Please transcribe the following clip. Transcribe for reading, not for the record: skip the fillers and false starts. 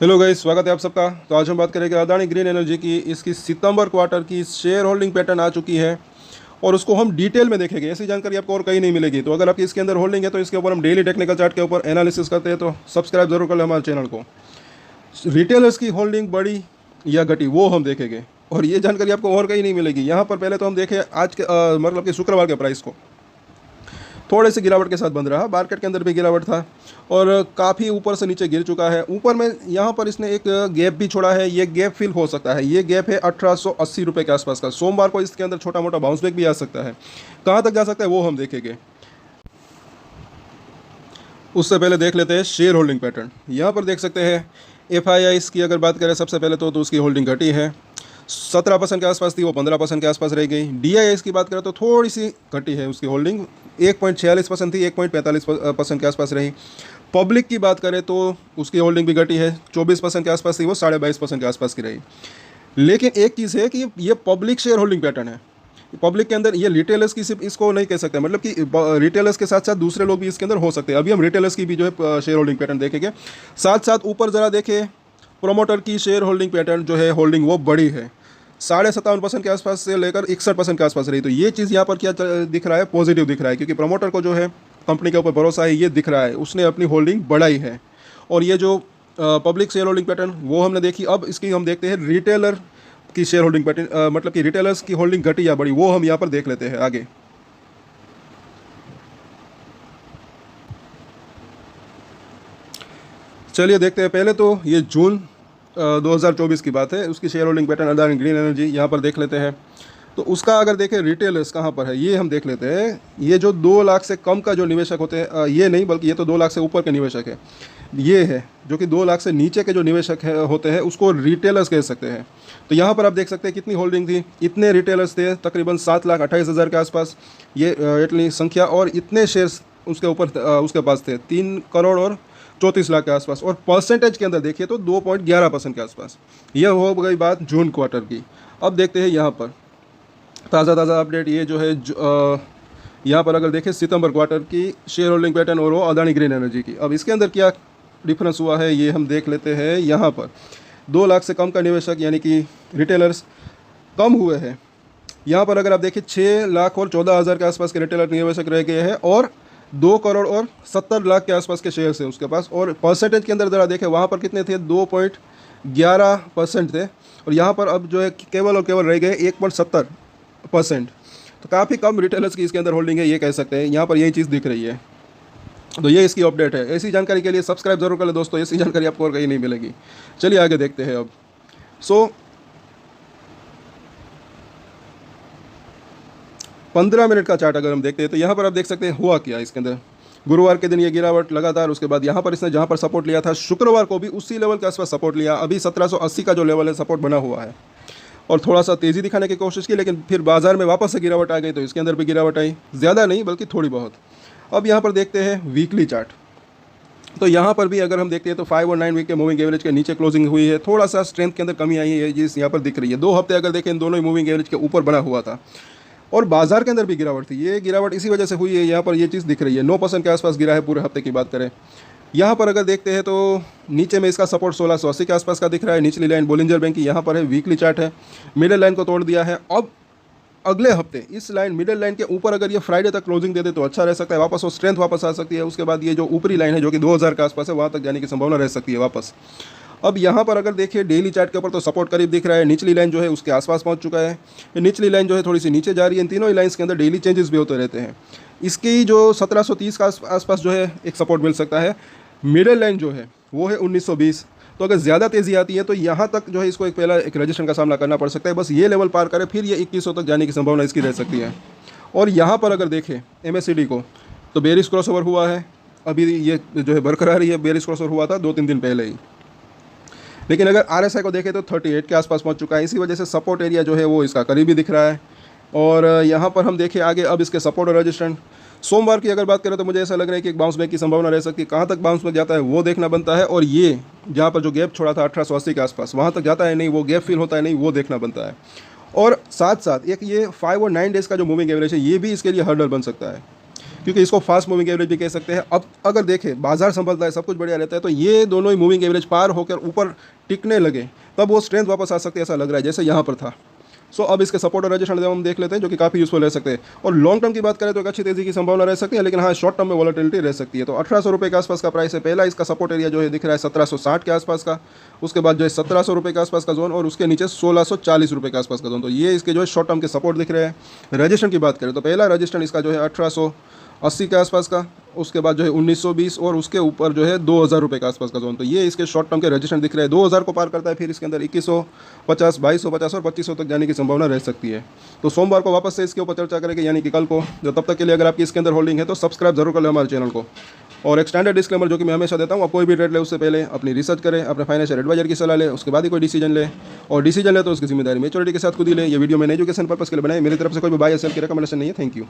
Hello guys, स्वागत है आप सबका। तो आज हम बात करेंगे अदानी ग्रीन एनर्जी की। इसकी सितंबर क्वार्टर की शेयर होल्डिंग पैटर्न आ चुकी है और उसको हम डिटेल में देखेंगे। ऐसी जानकारी आपको और कहीं नहीं मिलेगी। तो अगर आपकी इसके अंदर होल्डिंग है तो इसके ऊपर हम डेली टेक्निकल चार्ट के ऊपर एनालिसिस करते हैं, तो सब्सक्राइब जरूर कर लें हमारे चैनल को। रिटेलर्स की होल्डिंग बढ़ी या घटी वो हम देखेंगे, और ये जानकारी आपको और कहीं नहीं मिलेगी। यहाँ पर पहले तो हम देखें आज के मतलब कि शुक्रवार के प्राइस को। थोड़े से गिरावट के साथ बंद रहा, मार्केट के अंदर भी गिरावट था और काफ़ी ऊपर से नीचे गिर चुका है। ऊपर में यहाँ पर इसने एक गैप भी छोड़ा है, ये गैप फिल हो सकता है। ये गैप है 1880 रुपये के आसपास का। सोमवार को इसके अंदर छोटा मोटा बाउंस बैक भी आ सकता है। कहाँ तक जा सकता है वो हम देखेंगे। उससे पहले देख लेते हैं शेयर होल्डिंग पैटर्न। यहाँ पर देख सकते हैं एफ की अगर बात करें सबसे पहले तो उसकी होल्डिंग घटी है। 17% के आसपास थी, वो 15% के आसपास रह गई। डी की बात करें तो थोड़ी सी घटी है उसकी होल्डिंग, 1.46% थी, 1.45% के आसपास रही। पब्लिक की बात करें तो उसकी होल्डिंग भी घटी है, 24% के आसपास थी, वो 22.5% के आसपास की रही। लेकिन एक चीज़ है कि ये पब्लिक शेयर होल्डिंग पैटर्न है। पब्लिक के अंदर ये रिटेलर्स की सिर्फ इसको नहीं कह सकते, मतलब कि रिटेलर्स के साथ साथ दूसरे लोग भी इसके अंदर हो सकते हैं। अभी हम रिटेलर्स की भी जो है शेयर होल्डिंग पैटर्न देखेंगे। साथ साथ ऊपर ज़रा देखें, प्रोमोटर की शेयर होल्डिंग पैटर्न जो है होल्डिंग वो बड़ी है, 57.5% के आसपास से लेकर 61% के आसपास रही। तो ये चीज़ यहाँ पर क्या दिख रहा है, पॉजिटिव दिख रहा है, क्योंकि प्रमोटर को जो है कंपनी के ऊपर भरोसा है, ये दिख रहा है, उसने अपनी होल्डिंग बढ़ाई है। और ये जो पब्लिक शेयर होल्डिंग पैटर्न वो हमने देखी। अब इसकी हम देखते हैं रिटेलर की शेयर होल्डिंग पैटर्न, मतलब कि रिटेलर्स की होल्डिंग घटी या बढ़ी, वो हम यहाँ पर देख लेते हैं आगे। चलिए देखते हैं। पहले तो ये जून 2024 की बात है, उसकी share holding pattern Adani green energy यहाँ पर देख लेते हैं। तो उसका अगर देखें रिटेलर्स कहाँ पर है ये हम देख लेते हैं। ये जो 2 लाख से कम का जो निवेशक होते हैं, ये नहीं बल्कि ये तो 2 लाख से ऊपर के निवेशक है, ये है। जो कि 2 लाख से नीचे के जो निवेशक होते हैं उसको रिटेलर्स कह सकते हैं। तो यहाँ पर आप देख सकते हैं कितनी होल्डिंग थी, इतने रिटेलर्स थे, तकरीबन 7,28,000 के आसपास ये इतनी संख्या, और इतने शेयर्स उसके ऊपर उसके पास थे, 3 करोड़ और 34 लाख के आसपास। और परसेंटेज के अंदर देखिए तो 2.11% के आसपास। यह हो गई बात जून क्वार्टर की। अब देखते हैं यहाँ पर ताज़ा अपडेट। ये जो है यहाँ पर अगर देखें सितंबर क्वार्टर की शेयर होल्डिंग पैटर्न और वो अदानी ग्रीन एनर्जी की। अब इसके अंदर क्या डिफरेंस हुआ है ये हम देख लेते हैं। यहाँ पर 2 लाख से कम का निवेशक यानी कि रिटेलर्स कम हुए हैं। यहाँ पर अगर आप देखें 6 लाख और 14,000 के आसपास के रिटेलर निवेशक रह गए हैं, और 2 करोड़ और 70 लाख के आसपास के शेयर्स हैं उसके पास। और परसेंटेज के अंदर ज़रा देखें वहाँ पर कितने थे, 2.11% थे, और यहाँ पर अब जो है केवल और केवल रह गए 1.70%। तो काफ़ी कम रिटेलर्स की इसके अंदर होल्डिंग है, ये कह सकते हैं। यहाँ पर यही चीज़ दिख रही है। तो ये इसकी अपडेट है। ऐसी जानकारी के लिए सब्सक्राइब जरूर कर लें दोस्तों, ऐसी जानकारी आपको और कहीं नहीं मिलेगी। चलिए आगे देखते हैं अब। 15 मिनट का चार्ट अगर हम देखते हैं तो यहाँ पर आप देख सकते हैं हुआ क्या इसके अंदर। गुरुवार के दिन ये गिरावट लगातार, उसके बाद यहाँ पर इसने जहाँ पर सपोर्ट लिया था शुक्रवार को भी उसी लेवल के आसपास सपोर्ट लिया। अभी 1780 का जो लेवल है सपोर्ट बना हुआ है, और थोड़ा सा तेज़ी दिखाने की कोशिश की, लेकिन फिर बाजार में वापस से गिरावट आ गई। तो इसके अंदर भी गिरावट आई, ज़्यादा नहीं बल्कि थोड़ी बहुत। अब यहाँ पर देखते हैं वीकली चार्ट। तो यहाँ पर भी अगर हम देखते हैं तो 5 और 9 वीक के मूविंग एवरेज के नीचे क्लोजिंग हुई है। थोड़ा सा स्ट्रेंथ के अंदर कमी आई है, जिस यहाँ पर दिख रही है। 2 हफ्ते अगर देखें इन दोनों ही मूविंग एवरेज के ऊपर बना हुआ था, और बाजार के अंदर भी गिरावट थी। ये गिरावट इसी वजह से हुई है, यहाँ पर ये चीज़ दिख रही है। 9% के आसपास गिरा है पूरे हफ्ते की बात करें। यहाँ पर अगर देखते हैं तो नीचे में इसका सपोर्ट 1680 के आसपास का दिख रहा है। निचली लाइन बोलिंजर बैंक की यहाँ पर है, वीकली चार्ट है, मिडिल लाइन को तोड़ दिया है। अब अगले हफ्ते इस लाइन मिडिल लाइन के ऊपर अगर ये फ्राइडे तक क्लोजिंग दे दे तो अच्छा रह सकता है, वापस वो स्ट्रेंथ वापस आ सकती है। उसके बाद ये जो ऊपरी लाइन है जो कि 2000 के आसपास है, वहाँ तक जाने की संभावना रह सकती है वापस। अब यहाँ पर अगर देखिए डेली चार्ट के ऊपर तो सपोर्ट करीब दिख रहा है। निचली लाइन जो है उसके आसपास पहुँच चुका है, निचली लाइन जो है थोड़ी सी नीचे जा रही है। इन तीनों ही लाइन्स के अंदर डेली चेंजेस भी होते रहते हैं। इसकी जो 1730 का आसपास जो है एक सपोर्ट मिल सकता है। मिडिल लाइन जो है वो है 1920। तो अगर ज़्यादा तेज़ी आती है तो यहाँ तक जो है इसको एक पहला एक रजिस्ट्रेशन का सामना करना पड़ सकता है। बस ये लेवल पार करे फिर ये 2100 तक जाने की संभावना इसकी रह सकती है। और यहाँ पर अगर देखें MACD को तो बेरिश क्रॉसओवर हुआ है, अभी ये जो है बरकरार ही है। बेरिश क्रॉसओवर हुआ था 2-3 दिन पहले ही, लेकिन अगर RSI को देखें तो 38 के आसपास पहुँच चुका है। इसी वजह से सपोर्ट एरिया जो है वो इसका करीबी दिख रहा है। और यहाँ पर हम देखें आगे अब इसके सपोर्ट और रजिस्ट्रेशन। सोमवार की अगर बात करें तो मुझे ऐसा लग रहा है कि एक बाउंस बैक की संभावना रह सकती है। कहाँ तक बाउंस बैक जाता है वो देखना बनता है, और ये जहाँ पर जो गैप छोड़ा था 1880 के आसपास, वहाँ तक जाता है नहीं, वो गैप फिल होता है नहीं, वो देखना बनता है। और साथ साथ एक ये 5 और 9 डेज़ का जो मूविंग एवरेज है ये भी इसके लिए हर्डल बन सकता है, क्योंकि इसको फास्ट मूविंग एवरेज भी कह सकते हैं। अब अगर देखें बाजार संभलता है, सब कुछ बढ़िया रहता है, तो ये दोनों ही मूविंग एवरेज पार होकर ऊपर टिकने लगे तब वो स्ट्रेंथ वापस आ सकती है, ऐसा लग रहा है जैसे यहाँ पर था। सो अब इसके सपोर्ट और रेजिस्टेंस हम देख लेते हैं, जो कि काफ़ी यूजफुल रह सकते हैं। और लॉन्ग टर्म की बात करें तो एक अच्छी तेजी की संभावना रह सकती है, लेकिन हाँ शॉर्ट टर्म में वॉलेटिलिटी रह सकती है। तो 1800 रुपये के आसपास का प्राइस है। पहला इसका सपोर्ट एरिया जो है दिख रहा है 1760 के आसपास का, उसके बाद जो है 1700 रुपये के आसपास का जोन, और उसके नीचे 1640 रुपये के आसपास का जोन। तो ये इसके जो है शॉर्ट टर्म के सपोर्ट दिख रहे हैं। रजिस्टेंस की बात करें तो पहला रजिस्टेंस इसका जो है 1880 के आसपास का, उसके बाद जो है 1920, और उसके ऊपर जो है 2000 रुपये के आसपास का जोन। तो ये इसके शॉर्ट टर्म के रजिस्टेंस दिख रहे हैं। 2000 को पार करता है फिर इसके अंदर 2150, 2250 और 2500 तक जाने की संभावना रह सकती है। तो सोमवार को वापस से इसके ऊपर चर्चा करेंगे, यानी कि कल को। जो तब तक के लिए अगर आपकी इसके अंदर होल्डिंग है तो सब्सक्राइब जरूर कर लें हमारे चैनल को। और एक स्टैंडर्ड डिस्क्लेमर जो कि मैं हमेशा देता हूँ, आप कोई भी ट्रेड ले उससे पहले अपनी रिसर्च करें, अपने फाइनेंशियल एडवाइजर की सलाह लें, उसके बाद ही कोई डिसीजन ले। और डिसीजन ले तो उसकी जिम्मेदारी मैच्योरिटी के साथ खुद ही ले। ये वीडियो मैंने एजुकेशन पर्पस के लिए बनाई, मेरी तरफ से कोई भी बाय या सेल की रिकमेंडेशन नहीं है। Thank you.